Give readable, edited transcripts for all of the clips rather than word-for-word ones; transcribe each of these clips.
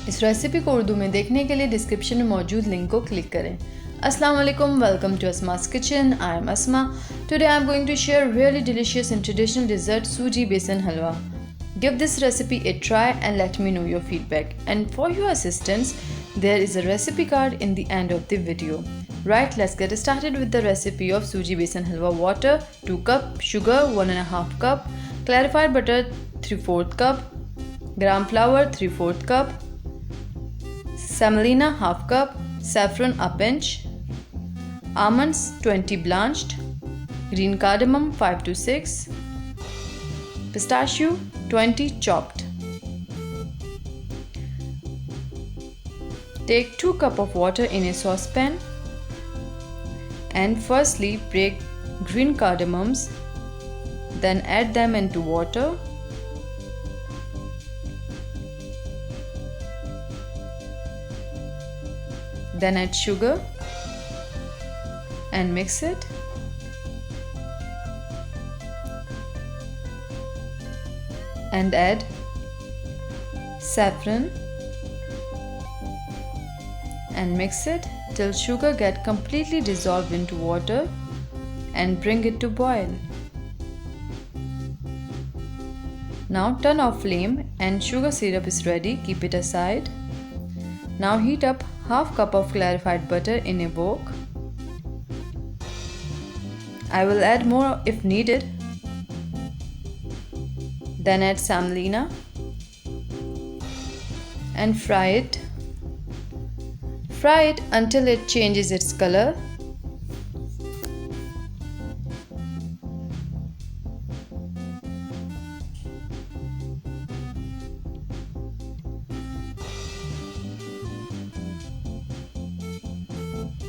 इस रेसिपी को उर्दू में देखने के लिए डिस्क्रिप्शन में मौजूद लिंक को क्लिक करें। Assalamu alaikum, welcome to Asma's kitchen. I am Asma. Today I am going to share really delicious and traditional dessert Sooji Besan Halwa. Give this recipe a try and let me know your feedback. And for your assistance, there is a recipe card in the end of the video. Right, let's get started with the recipe of Sooji Besan Halwa. Water 2 cup, sugar 1.5 cup, clarified butter 3/4 cup, gram flour 3/4 cup, semolina half cup, saffron a pinch, almonds 20 blanched, green cardamom 5 to 6, pistachio 20 chopped. Take 2 cup of water in a saucepan and firstly break green cardamoms, then add them into water. Then add sugar and mix it. And add saffron and mix it till sugar get completely dissolved into water and bring it to boil. Now turn off flame and sugar syrup is ready. Keep it aside. Now heat up half cup of clarified butter in a wok. I will add more if needed. Then add semolina and fry it. Fry it until it changes its color.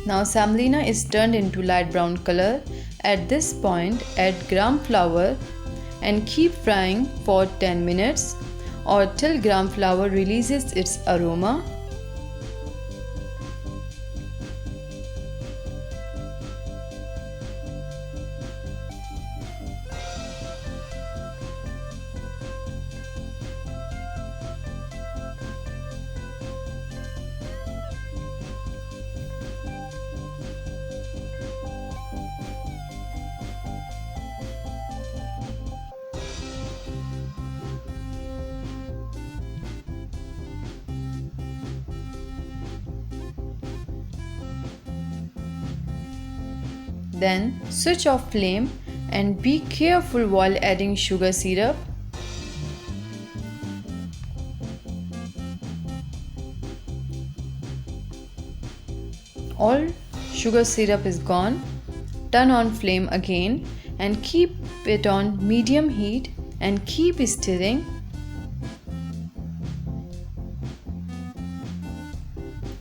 Now semolina is turned into light brown color. At this point, add gram flour and keep frying for 10 minutes or till gram flour releases its aroma. Then switch off flame and be careful while adding sugar syrup. All sugar syrup is gone. Turn on flame again and keep it on medium heat and keep stirring.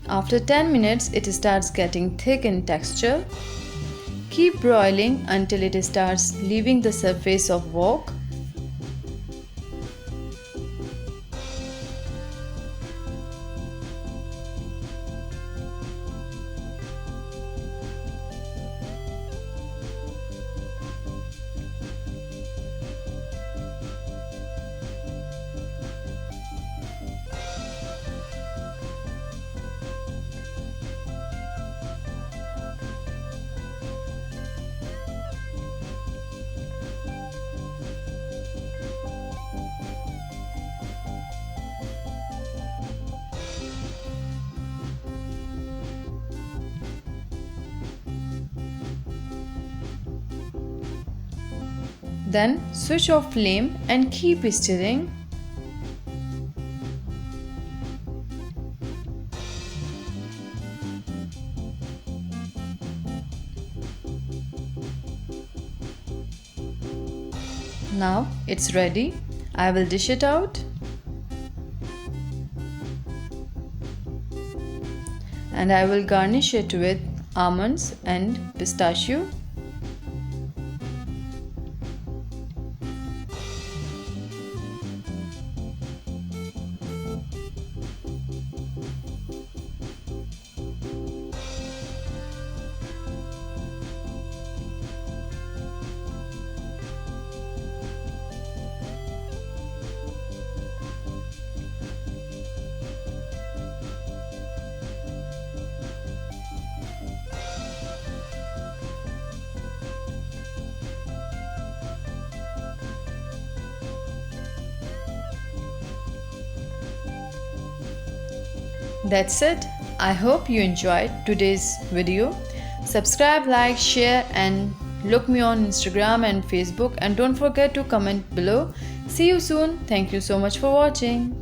After 10 minutes, it starts getting thick in texture. Keep broiling until it starts leaving the surface of wok. Then switch off flame and keep stirring. Now it's ready. I will dish it out. And I will garnish it with almonds and pistachio. That's it. I hope you enjoyed today's video. Subscribe, like, share, and look me on Instagram and Facebook. And don't forget to comment below. See you soon. Thank you so much for watching.